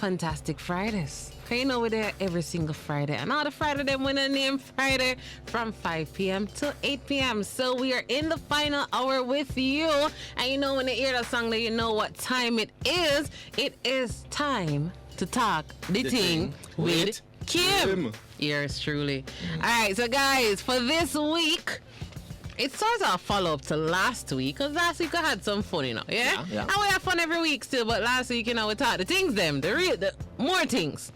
Fantastic Fridays. Cause you know we're there every single Friday. And all the Friday them winner name Friday from 5 p.m. to 8 p.m. So we are in the final hour with you. And you know when you hear that song that you know what time it is. It is time to talk the thing with Kim. Yours truly. Alright, so guys, for this week, it's sort of a follow-up to last week, because last week I had some fun, you know, yeah? And we have fun every week still, but last week, you know, we taught the things the more things.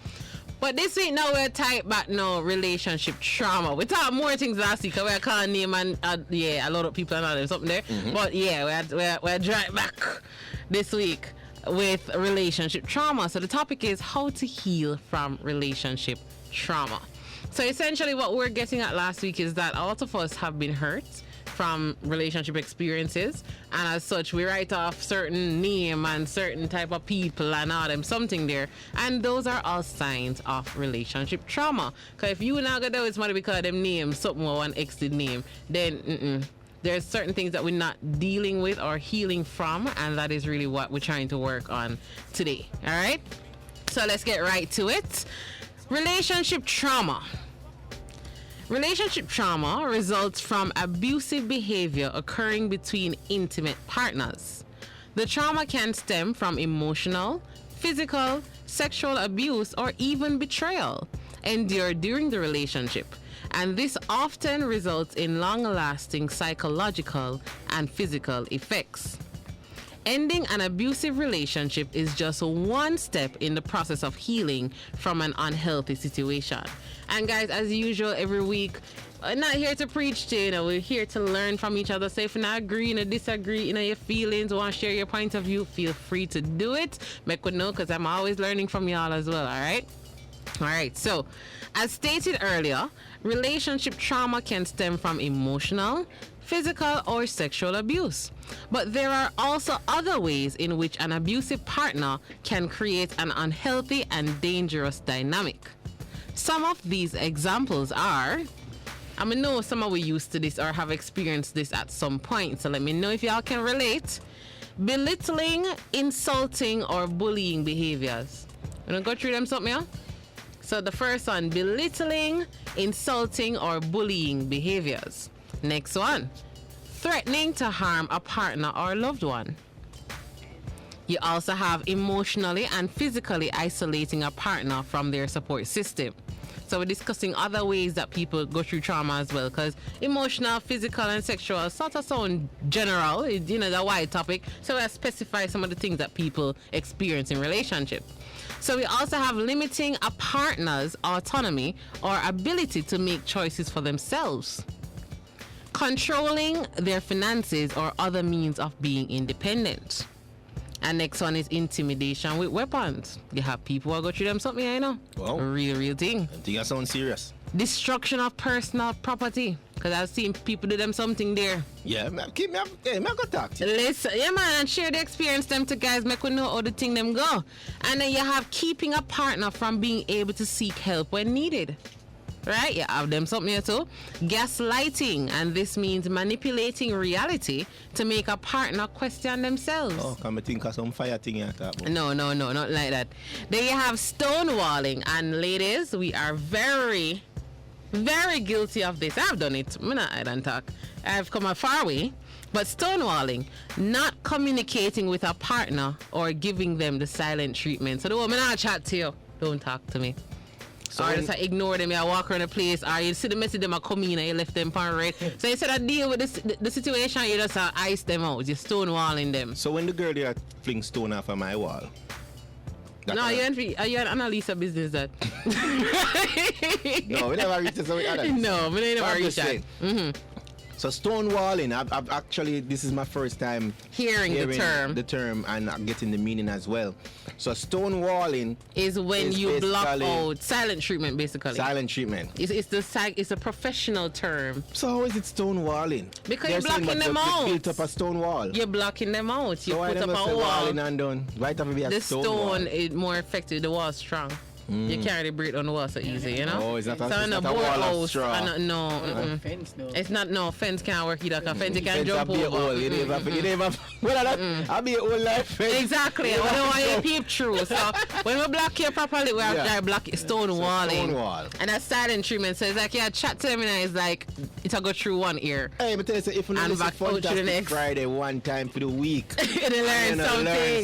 But this week now we're tight back now, relationship trauma. We taught more things last week, because we're calling name and, a lot of people and all there's something there. But yeah, we're right back this week with relationship trauma. So the topic is how to heal from relationship trauma. So essentially what we're getting at last week is that a lot of us have been hurt from relationship experiences, and as such we write off certain name and certain type of people and all them something there, and those are all signs of relationship trauma. Because if you not gonna do it's money because them name something or one ex did name, then there's certain things that we're not dealing with or healing from, and that is really what we're trying to work on today. All right, so let's get right to it. Relationship trauma. Relationship trauma results from abusive behavior occurring between intimate partners. The trauma can stem from emotional, physical, sexual abuse, or even betrayal endured during the relationship, and this often results in long-lasting psychological and physical effects. Ending an abusive relationship is just one step in the process of healing from an unhealthy situation. And guys, as usual, every week, I'm not here to preach to you, know, we're here to learn from each other. So if you not agree or disagree, you know, your feelings, want to share your point of view, feel free to do it. Make me know, because I'm always learning from y'all as well, all right? All right, so as stated earlier, relationship trauma can stem from emotional, physical, or sexual abuse. But there are also other ways in which an abusive partner can create an unhealthy and dangerous dynamic. Some of these examples are, I mean, know some of you used to this or have experienced this at some point, so let me know if y'all can relate. Belittling, insulting, or bullying behaviors. You want to go through them something, yeah? So the first one, belittling, insulting, or bullying behaviors. Next one, threatening to harm a partner or loved one. You also have emotionally and physically isolating a partner from their support system. So we're discussing other ways that people go through trauma as well, because emotional, physical, and sexual sort of sound general, you know, the wide topic. So we'll specify some of the things that people experience in relationship. So we also have limiting a partner's autonomy or ability to make choices for themselves. Controlling their finances or other means of being independent. And next one is intimidation with weapons. You have people who go through them something, you know. Wow. Real thing. I think that sounds serious. Destruction of personal property. Because I've seen people do them something there. Yeah, keep me up. Hey, man, go talk to you. Listen, yeah, man, and share the experience them to guys, make we know how the thing them go. And then you have keeping a partner from being able to seek help when needed. Right? You have them something here too. Gaslighting, and this means manipulating reality to make a partner question themselves. Oh, can I think of some fire thing you talk about? No, not like that. Then you have stonewalling, and ladies, we are very, very guilty of this. I've done it. I don't talk. I've come a far way. But stonewalling, not communicating with a partner or giving them the silent treatment. So the woman I chat to you, don't talk to me. So or just ignore them, you walk around the place, or you see the message them come in and you left them on red. So instead of deal with the situation, you just ice them out, you're stonewalling them. So when the girl there fling stone off of my wall. No, are you an Annalisa business that? No, we never reached this with Annalisa. No, we never reached that. So stonewalling, I've actually, this is my first time hearing the term and getting the meaning as well. So stonewalling is when you block out silent treatment, basically. Silent treatment. It's a professional term. So how is it stonewalling? Because you're blocking them out. You built up a stone wall. You're blocking them out. You so put up a wall. And done. Right up be a the stone stone wall. is more effective. The wall is strong. You carry the bread on the wall so easy, you know? Oh, is that so a, in a wall of straw? No. Fence, no. It's not, no, fence can't work either, because fence you can jump over. Old. You never, I'll be old like fence. Exactly. We don't want you to peep through. So when we block here properly, we have to block it, stonewalling. Stonewall. And that's silent treatment. So it's like, yeah, chat to them and it's like, it'll go through one ear. Hey, but tell you, if you listen to Funtastic Friday one time for the week, you learn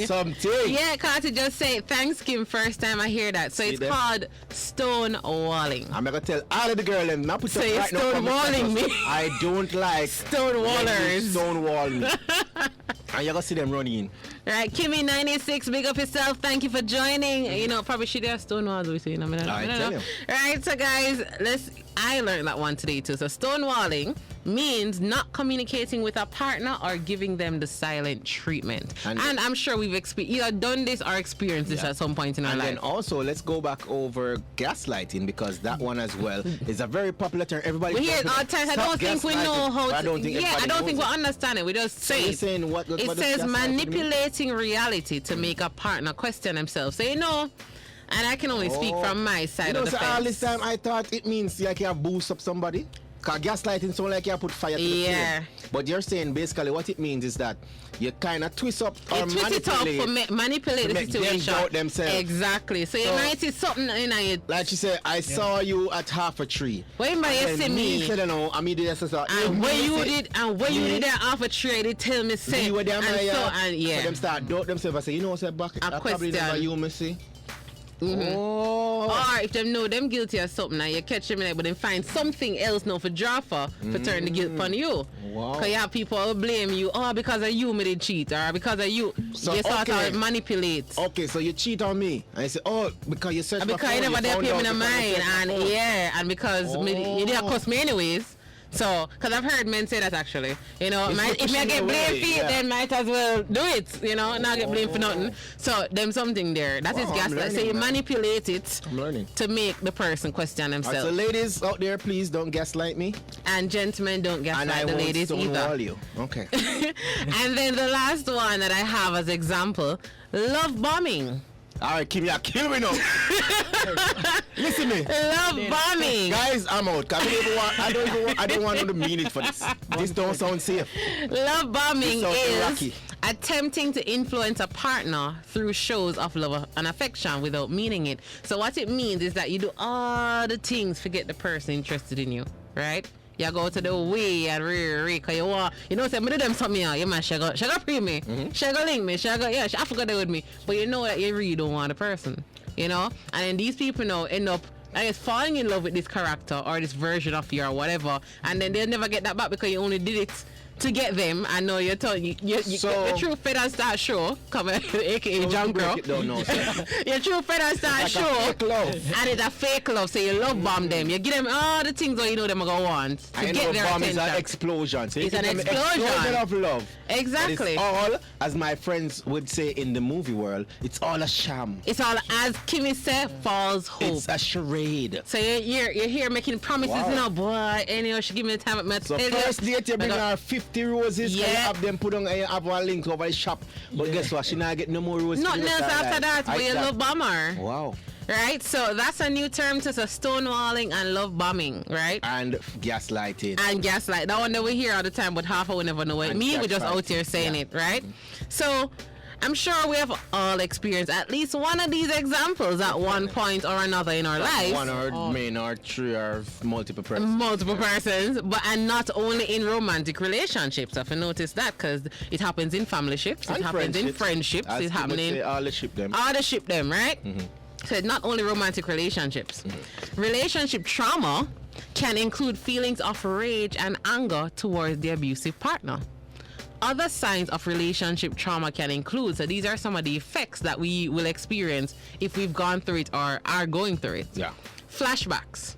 something. Yeah, because it just say Thanksgiving first time I hear that. So it's called stonewalling. I'm going to tell all of the girls, and not put so you're right stonewalling me. I don't like stonewallers. Stonewall me. And you're going to see them running. Right, Kimmie 96, big up yourself. Thank you for joining. You know, probably should have stonewalls we say. I don't know. Right, so guys, I learned that one today too. So stonewalling means not communicating with a partner or giving them the silent treatment. And I'm sure we've either done this or experienced this at some point in our life. And then also, let's go back over gaslighting, because that one as well is a very popular term. Everybody we hear it all the time. I don't think we know how to. I don't think we understand it. We just say it. It says manipulating reality to make a partner question themselves. So, you know, and I can only speak from my side of the fence. All this time I thought it means like you boost up somebody. Because gaslighting sounds like you put fire to the flame. But you're saying basically what it means is that you kind of twist up or manipulate the situation. Them doubt themselves. Exactly. So you might see something in it. Like she said, I saw you at half a tree. When you see me? Said, no, I mean, and when you did at half a tree, they tell me say. You were there, and so them start doubt themselves. I say, you know what's that back? I probably never you me see. Oh. Or if them know them guilty or something and you catch them in it, but then find something else now for draw for turn the guilt upon you. Wow. Because you have people who blame you, because of you me did cheat, or because of you, so, you sort of manipulate. Okay, so you cheat on me. And you say, because you searched because you never did pay me the mind, and because you didn't cost me anyways. So, because I've heard men say that actually, you know, if I get blamed for it, then might as well do it, you know, not get blamed for nothing. So, them something there. That is gaslight. So, you manipulate it to make the person question themselves. So, ladies out there, please don't gaslight me. And gentlemen, don't gaslight the ladies either. You. Okay. And then the last one that I have as example, love bombing. All right, Kimmie, kill me now. Listen to me. Love bombing. Guys, I'm out. I don't want to mean it for this. This don't sound safe. Love bombing is attempting to influence a partner through shows of love and affection without meaning it. So what it means is that you do all the things to get the person interested in you, right? You go to the way and because you want, you know, say, me do them something, you man, she go free me, she go link me, she I forgot that with me. But you know that you really don't want the person, you know? And then these people now end up, I guess, falling in love with this character or this version of you or whatever, and then they'll never get that back because you only did it to get them. I know you're telling your true feather start show, come aka Jump Girl. Your true feather start show, and it's a fake love. So you love bomb them. You give them all the things that you know them are gonna want to get their attention. It's an explosion. So it's an explosion of love. Exactly. It's all, as my friends would say in the movie world, it's all a sham. It's all, as Kimmie said, false hope. It's a charade. So you're here making promises, you know, boy, and you know, she give me the time at my so first date you bring her 50 roses, you have them put on have a link over the shop. But guess what? She not get no more roses. Nothing else after that, but you love bomber. Wow. Right, so that's a new term to stonewalling and love bombing, right? And gaslighting. And gaslight. That one that we hear all the time, but half of we never know it. Me, we're just out here saying it, right? So I'm sure we have all experienced at least one of these examples at one point or another in our lives. One or main or three or multiple persons. Multiple persons, and not only in romantic relationships. If you notice that, because it happens in family ships, it happens in friendships, it's happening. All the ship them. All the ship them, right? So it's not only romantic relationships. Relationship trauma can include feelings of rage and anger towards the abusive partner. Other signs of relationship trauma can include, so these are some of the effects that we will experience if we've gone through it or are going through it. Yeah. Flashbacks.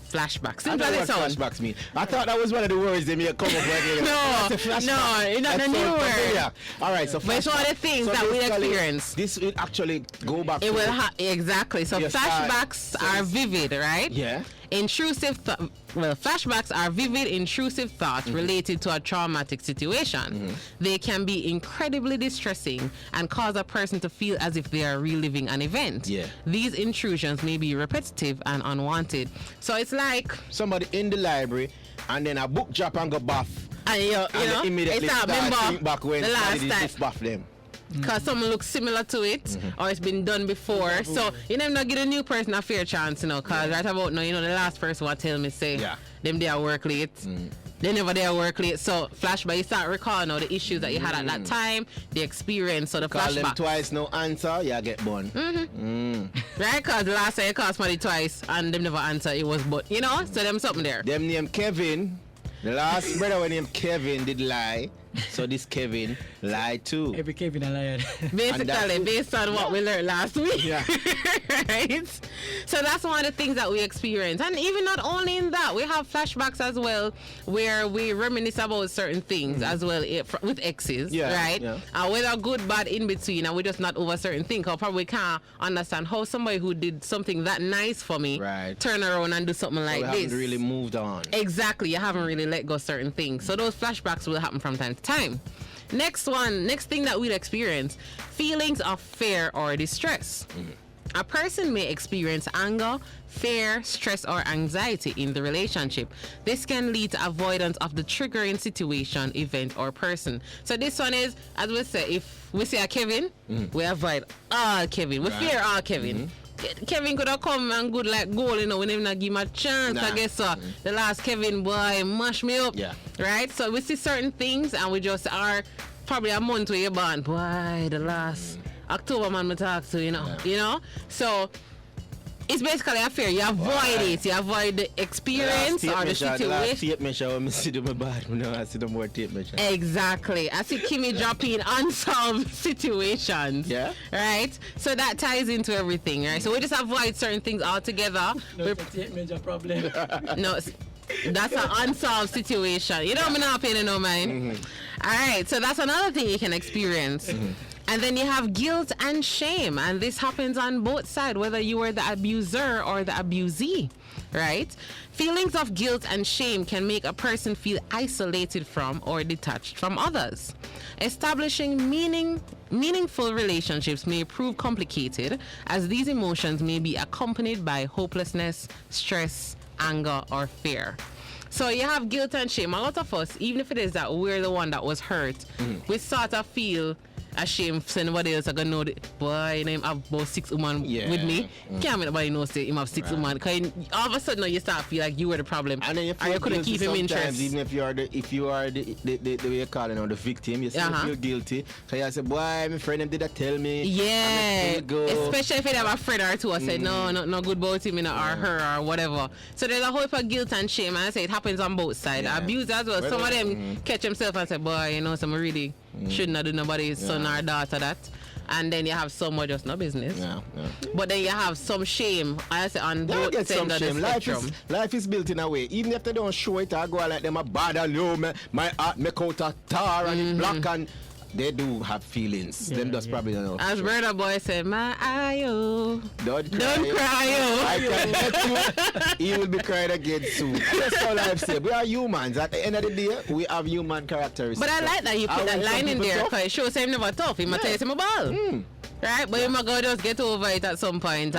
Flashbacks. I know what flashbacks mean. I thought that was one of the words they may come up with. No, it's not a new word. All right, so but it's one of the things that we experience. This will actually go back. It will exactly. So flashbacks are vivid, right? Yeah. Flashbacks are vivid, intrusive thoughts related to a traumatic situation. They can be incredibly distressing and cause a person to feel as if they are reliving an event. These intrusions may be repetitive and unwanted. So it's like somebody in the library and then a book drop and go buff. And you know, immediately think back when the last somebody did buff them. Because someone looks similar to it, or it's been done before. So you never know, give a new person a fair chance, you know. Because right about now, you know, the last person what tell me say, them they are work late. They never there work late. So flashback, you start recalling all the issues that you had at that time, the experience, so the Call flashback. them twice, no answer, you get born. Right? Because the last time you called somebody twice and them never answer, it was but, you know, so them something there. Them named Kevin. The last brother when named Kevin did lie. So this Kevin lied too. Every Kevin a liar. Basically, based on what we learned last week. Right? So that's one of the things that we experience. And even not only in that, we have flashbacks as well where we reminisce about certain things as well with exes, right? Whether good, bad, in between, and we're just not over certain things. Or probably can't understand how somebody who did something that nice for me turn around and do something like this. You haven't really moved on. Exactly. You haven't really let go certain things. So those flashbacks will happen from time to time. Next thing that we'll experience, feelings of fear or distress. A person may experience anger, fear, stress, or anxiety in the relationship. This can lead to avoidance of the triggering situation, event, or person. So this one is, as we say, if we see a Kevin, we avoid all Kevin. We fear all Kevin. Kevin could have come and good like goal, you know, we never not give him a chance. I guess the last Kevin boy mash me up. Right? So we see certain things and we just are probably a month where you're born. Boy, the last October man me talk to, you know. So it's basically a fear. You avoid it. You avoid the experience or the situation. Last tape measure when I see them bad. No, I see them more tape measure. Exactly. I see Kimmie dropping unsolved situations. Right? So that ties into everything, right? So we just avoid certain things altogether. No, it's a tape measure problem. No, that's an unsolved situation. You know, I'm not paying no mind. All right. So that's another thing you can experience. And then you have guilt and shame, and this happens on both sides, whether you are the abuser or the abusee, right? Feelings of guilt and shame can make a person feel isolated from or detached from others. Establishing meaningful relationships may prove complicated, as these emotions may be accompanied by hopelessness, stress, anger, or fear. So you have guilt and shame. A lot of us, even if it is that we're the one that was hurt, we sort of feel ashamed for anybody else. I gonna know that boy, you know, him have about 6 women with me. Can't make nobody know say him have 6 women. Cause all of a sudden you start feel like you were the problem, and then you couldn't keep him interest. Even if you are the way you call it, the victim, you still feel guilty. Cause you say, boy, my friend them did that tell me. Especially if you have a friend or two. I said no good about him, you know, or her or whatever. So there's a whole heap of guilt and shame, and I say it happens on both sides. Abuse as well. Some of them catch themselves and say, boy, you know, some really shouldn't have do nobody's son or daughter that. And then you have some more just no business. But then you have some shame. I say on both ends of the spectrum. Life is built in a way. Even if they don't show it, I go like them a bad and low. My heart make out a tar and it's black, and they do have feelings. Them just probably don't know. As brother boy said, my ayo. Don't cry, I can bet you he will be crying again soon. That's how life says. We are humans. At the end of the day, we have human characteristics. But I like that you put that line in there, because it shows him never tough. He might tell you him a ball. Right? But you might go just get over it at some point.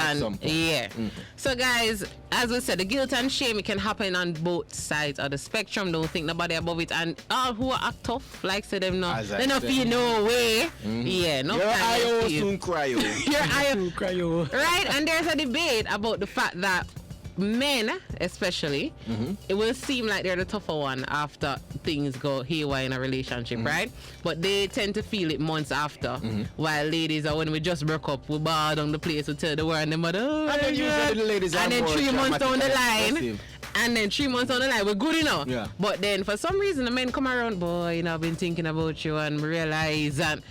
So guys, as we said, the guilt and shame, it can happen on both sides of the spectrum. Don't think nobody above it. And all who are act tough, like say them no, they don't feel no way. No. Your eye soon cry. Your eye soon cry. Right? And there's a debate about the fact that men especially, it will seem like they're the tougher one after things go haywire in a relationship, right? But they tend to feel it months after, while ladies are, when we just broke up, we bow down the place, we tell the world and them, and then usually the ladies are, and then 3 months down the line, and then 3 months down the line, we're good enough. But then for some reason the men come around, boy, you know, I've been thinking about you and realize, and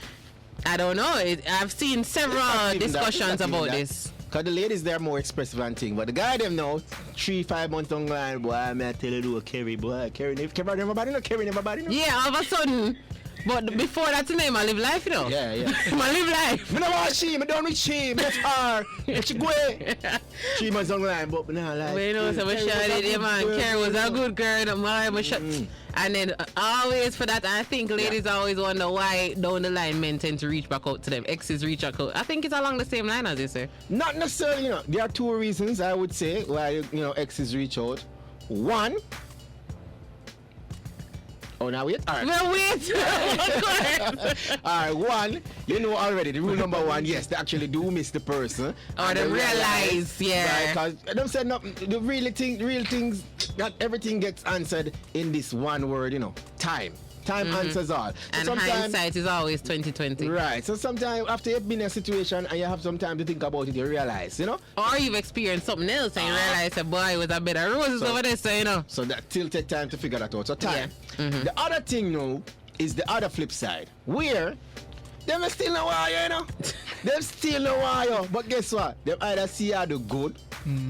I don't know, I've seen several discussions about this. Because the ladies, they're more expressive and thing. But the guy, them now, 3-5 months down the line, boy, I tell you, do a Kerry, boy. Kerry never body, no? Kerry never body, no? Yeah, all of a sudden, But before that name, I live life, you know. Yeah, yeah. I live life. I don't want she, I don't with she, that's her. She go away. She must online, but nah, like. We know, so we shot it, yeah, man. Carrie was a good girl, my shot. And then always for that, I think ladies always wonder why down the line men tend to reach back out to them. Exes reach back out. I think it's along the same line as you say. Not necessarily, you know. There are two reasons I would say why, you know, exes reach out. One. Oh, now wait. All right. Well, wait. All right, one, you know already, the rule number one, yes, they actually do miss the person. Or they realize, yeah. Because them said nothing, the real things, not everything gets answered in this one word, you know, time. Time answers all. So And hindsight is always 2020. Right. So sometimes after you've been in a situation and you have some time to think about it, you realize, you know? Or you've experienced something else and you realize that boy it was a bit of roses over there, so you know. So that still take time to figure that out. So time. Yeah. The other thing now is the other flip side, where them still no wire, you know. Them still no wire. But guess what? Them either see you do good,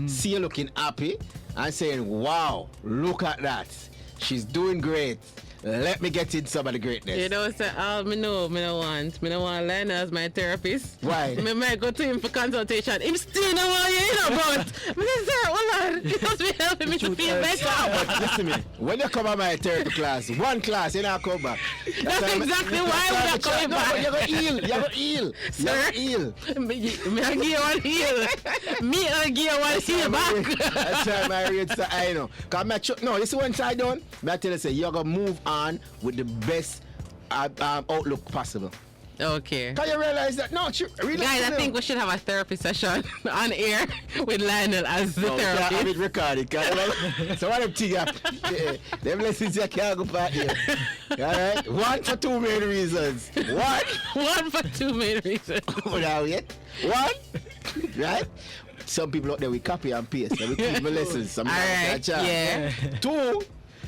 see you looking happy, and saying, wow, look at that. She's doing great. Let me get in some of the greatness. You know, so me don't want Lionel as my therapist. Why? Me might go to him for consultation. Him still no want you know, but me say, sir, hold on. You must be helping me to feel better. But listen to me. When you come at my therapy class, one class, you don't come back. That's exactly why we're not coming back. No, you're going to heal. You're going to heal. Sir? You're going to heal. Me I give you one heal. Me I give you one heal back. That's why my rates are high now. No, this is one side done. I tell you, say, you're going to move on with the best outlook possible. Okay. Can you realize that? No, really. Guys, I think we should have a therapy session on air with Lionel as the therapist. Have it recorded. So what them thing them lessons you can't go back here. Alright? One for two main reasons. One for two main reasons. Now yet. One. Right? Some people out there we copy and paste. And we keep the lessons. Some Alright, yeah. Two.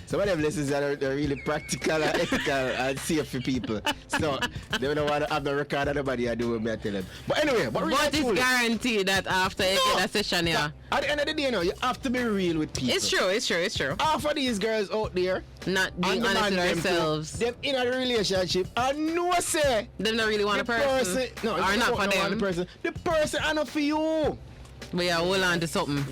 Some of them lessons are really practical and ethical and safe for people. So they don't want to have the record of nobody I do what I tell them. But anyway, but it's guaranteed that after you get a session, yeah. At the end of the day, you know, you have to be real with people. It's true. Half of these girls out there not being honest with themselves. Them in a relationship and no say them not really want a person. No, or not for them. The person are not for you. But yeah, hold on to something.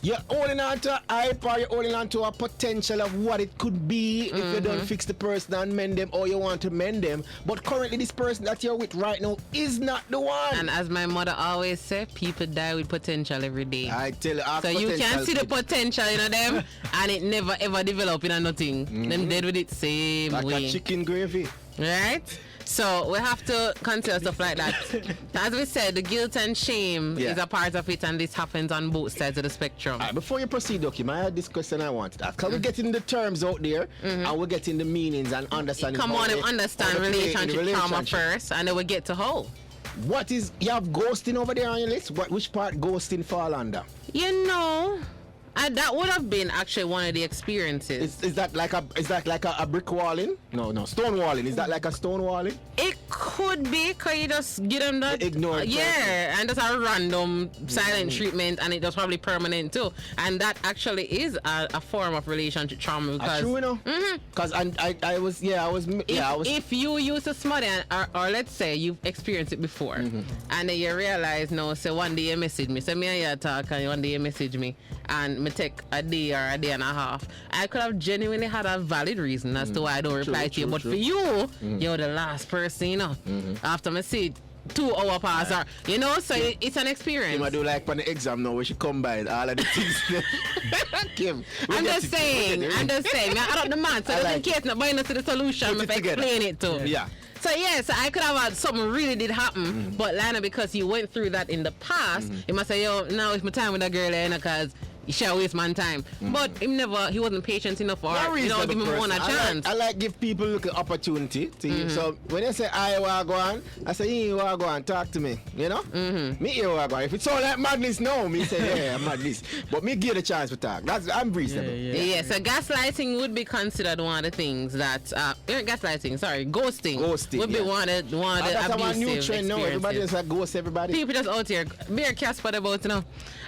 You're holding on to a hype, or you're holding on to a potential of what it could be if you don't fix the person and mend them, or you want to mend them. But currently, this person that you're with right now is not the one. And as my mother always said, people die with potential every day. I tell you, so you can see the potential in them, and it never ever develop in nothing. Them dead with it same like way. Like a chicken gravy. Right? So we have to consider stuff like that. As we said, the guilt and shame is a part of it, and this happens on both sides of the spectrum. Right, before you proceed, Doki, I had this question I wanted to ask. Because we're getting the terms out there, and we're getting the meanings and understanding. Come on, understand relationship trauma first, and then we get to how. What is, you have ghosting over there on your list? Which part ghosting fall under? You know, that would have been actually one of the experiences. Is that like a brick walling? No, stonewalling. Is that like a stonewalling? It could be, because you just give them that. Ignore it. Yeah, and that's a random silent treatment, and it was probably permanent too. And that actually is a form of relationship trauma. Because true, you know? Because I was. If you use a smutty, or let's say you've experienced it before, and then you realize, no, so one day you message me, so me and you talk, and one day you message me, and me take a day or a day and a half, I could have genuinely had a valid reason as to why I don't reply to you. But for you, you're the last person, you know. After me see 2 hours pass, or you know, so it's an experience. I do like when the exam now, where she combine all of the things. Kim, I'm just saying. I don't the man, so just in case nobody knows the solution, I'm explain it to. Yeah. So yes, I could have had something really did happen, but Lana, because you went through that in the past, you must say, yo, now it's my time with that girl, because he shall waste my time. But he wasn't patient enough, or give him one a chance. I like give people an opportunity to so when they say I want to go on, I say you want to go on, talk to me, you know? Me you want to go on. If it's all like madness, no, me say yeah, I'm madness. But me give the chance to talk. I'm reasonable. Yeah, so gaslighting would be considered one of the things that ghosting would be one of the abusive new trend now. Everybody just ghost everybody. People just out here, beer Casper about, you know.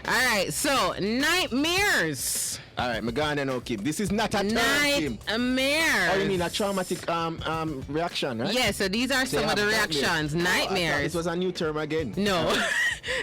Alright, so night Nightmares. All right, me gone and okay. This is not a term, Kim. Nightmares. Oh, you mean a traumatic reaction, right? Yeah, so these are some of the reactions. Oh, I thought Nightmares. this was a new term again. No.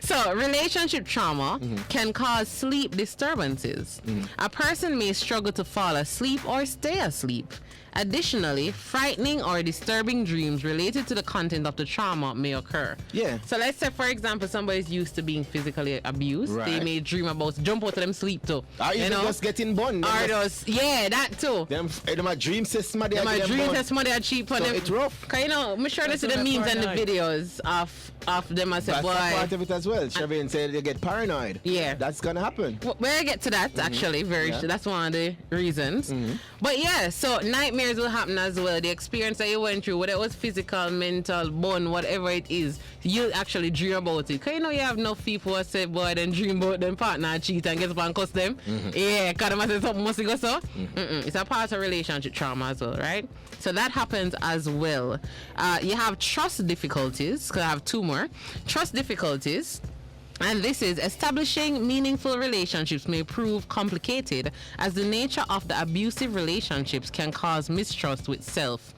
So, relationship trauma can cause sleep disturbances. A person may struggle to fall asleep or stay asleep. Additionally, frightening or disturbing dreams related to the content of the trauma may occur. Yeah. So let's say, for example, somebody's used to being physically abused. Right. They may dream about jump out of them sleep too. Or even just getting burned. Or those, yeah, that too. Them a dream says somebody My dreams that somebody are cheap for so them. it's rough. Cause you know, I'm sure they see the memes and the videos of them. I said, That's boy. a part of it as well. Shavin said they get paranoid. Yeah. That's gonna happen. We'll get to that actually. That's one of the reasons. But yeah, so nightmares will happen as well. The experience that you went through, whether it was physical, mental, bone, whatever it is, you'll actually dream about it. Cause you know you have enough people who say, boy, then dream about them partner cheat and get up and cuss them. Yeah, cause them say something must go so. It's a part of relationship trauma as well, right? So that happens as well. You have trust difficulties, because I have two more. Trust difficulties. And this is establishing meaningful relationships may prove complicated as the nature of the abusive relationships can cause mistrust with self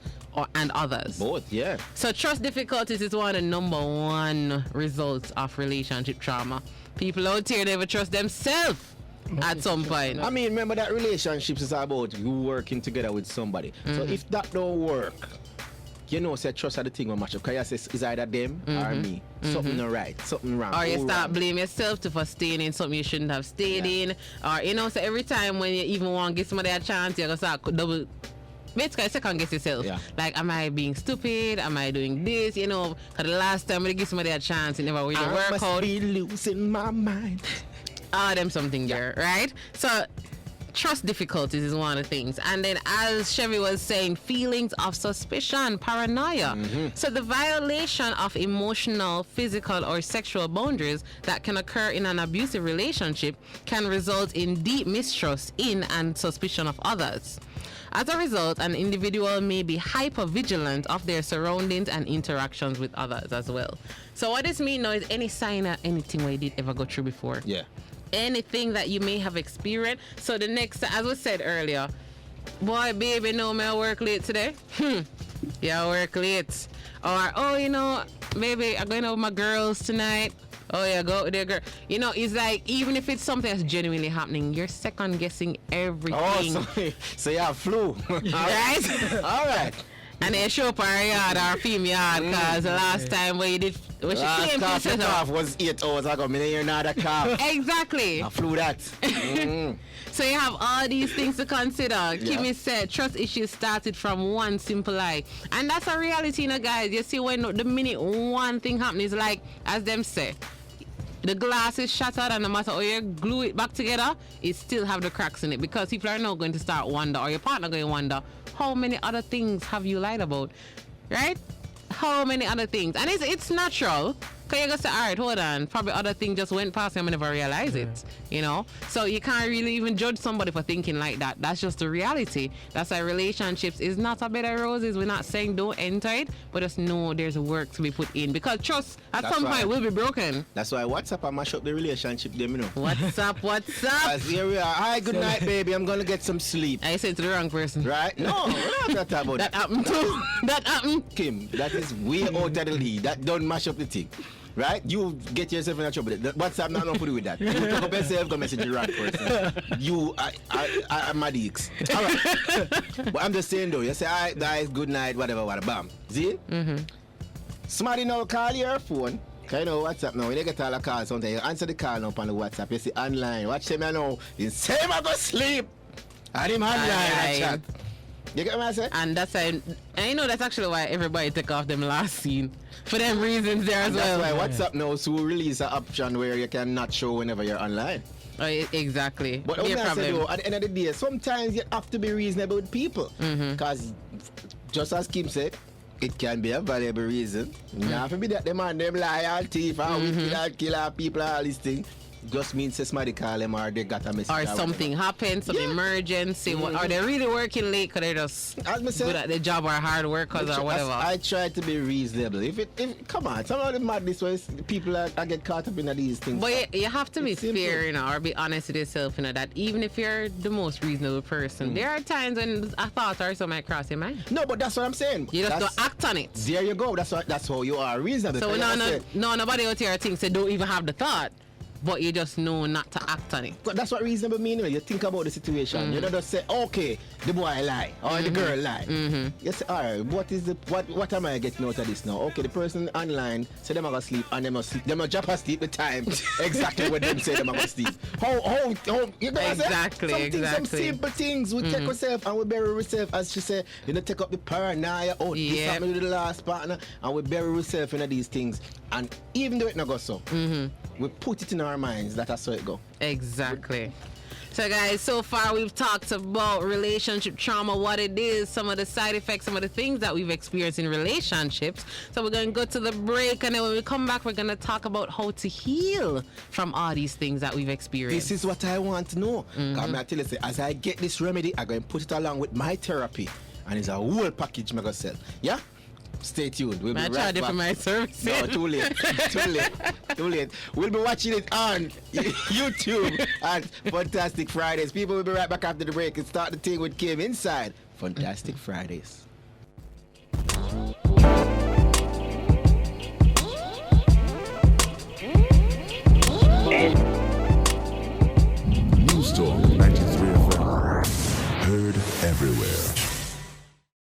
and others. Both, yeah. So trust difficulties is one of the number one results of relationship trauma. People out here never trust themselves at some point. I mean, remember that relationships is about you working together with somebody. So if that don't work, you know, say trust are the thing will match up. Because it's either them or me. Something not right, something wrong. Or you start blaming yourself for staying in something you shouldn't have stayed in. Or, you know, so every time when you even want to give somebody a chance, you're going to start double. Basically, second guess yourself. Yeah. Like, am I being stupid? Am I doing this? You know, because the last time when you give somebody a chance, it never really work out. I must be losing my mind. Them something there, right? So trust difficulties is one of the things. And then as Chevy was saying, feelings of suspicion, paranoia. So the violation of emotional, physical, or sexual boundaries that can occur in an abusive relationship can result in deep mistrust in and suspicion of others. As a result, an individual may be hyper-vigilant of their surroundings and interactions with others as well. So what this means now is any sign of anything we did ever go through before. Yeah. Anything that you may have experienced. So the next, as we said earlier, boy, baby, no, may I work late today? Yeah, I work late. Or, oh, you know, baby, I'm going out with my girls tonight. Oh, yeah, go with their girl. You know, it's like, even if it's something that's genuinely happening, you're second guessing everything. Oh, so you have flu. Right? All right. And they show up our yard, our film yard, because the last time when you did, when she came Last to cough was 8 hours ago. Me hear another cough. Exactly. I flew that. So you have all these things to consider. Kimmie said trust issues started from one simple lie. And that's a reality, you know, guys. You see, when the minute one thing happens, it's like, as them say, the glass is shattered, and no matter how you glue it back together, it still have the cracks in it, because people are now going to start wonder, or your partner going to wonder, how many other things have you lied about, right? How many other things? And it's natural, because you're going to say, all right, hold on, probably other things just went past me and I never realized it, you know? So you can't really even judge somebody for thinking like that. That's just the reality. That's why relationships is not a bed of roses. We're not saying don't enter it, but just know there's work to be put in, because trust at some point will be broken. That's why WhatsApp I mash up the relationship them, you know. What's up? What's up? As here we are. Hi, good night, baby. I'm going to get some sleep. I said to the wrong person. Right? No, we're not talking about That happened too. That happened. Kim, that is way out of the league. That don't mash up the thing. Right? You get yourself in a trouble. WhatsApp not nothing to do with that. You talk up yourself, go message the wrong person. You are mad dicks. All right. But I'm just saying though, you say, all right, guys, good night, whatever, bam. See? Somebody now call your phone. Cause you know WhatsApp now, when you get all the calls, sometimes you answer the call now on the WhatsApp. You see online. Watch them now. You say him I go sleep. And him online I chat. You get what I say? And that's why, and you know that's actually why everybody take off them last scene. For them reasons there as well. That's why WhatsApp now so release an option where you can not show whenever you're online. Oh, exactly. But Be a I problem. say though, at the end of the day, sometimes you have to be reasonable with people. Because just as Kim said, it can be a valuable reason. You have to be that the man, them liar, thief, wicked, killer, people, all these things. just means somebody call them or they got a message. Or something happened, some emergency, or they're really working late because they're just As me say, good at their job or hard workers or whatever. I try to be reasonable. If come on, some of the madness ways people are get caught up in these things. But you have to be It's simple. fair, or be honest with yourself, that even if you're the most reasonable person, there are times when a thought or something might cross your mind. No, but that's what I'm saying. You just That's- don't act on it. There you go. That's how you are reasonable. So Like I said, nobody out here thinks they don't even have the thought, but you just know not to act on it. but that's what reasonable mean. You think about the situation. You don't just say, okay, the boy lie or the girl lie. You say, all right, what am I getting out of this now? Okay, the person online say them are gonna sleep and they must sleep. They must drop asleep the time exactly what them say them are gonna sleep. How you know Exactly, what I'm saying? Some exactly. simple things we take ourselves and we bury ourselves, as she said. You know, take up the paranoia. Oh, this Yep. happened with the last partner, and we bury ourselves in these things. And even though it not go so, we put it in our minds that that's how it go. Exactly. So guys, so far we've talked about relationship trauma, what it is, some of the side effects, some of the things that we've experienced in relationships. So we're going to go to the break, and then when we come back, we're going to talk about how to heal from all these things that we've experienced. This is what I want to know. Because I tell you, say, as I get this remedy, I'm going to put it along with my therapy. And it's a whole package I'm going to sell. Yeah? Stay tuned. We'll be I right charge you back. for my service. No, too late. Too late. We'll be watching it on YouTube at Fantastic Fridays. People will be right back after the break and start the thing with Kim inside Fantastic Fridays. News Talk 93 FM. Heard everywhere.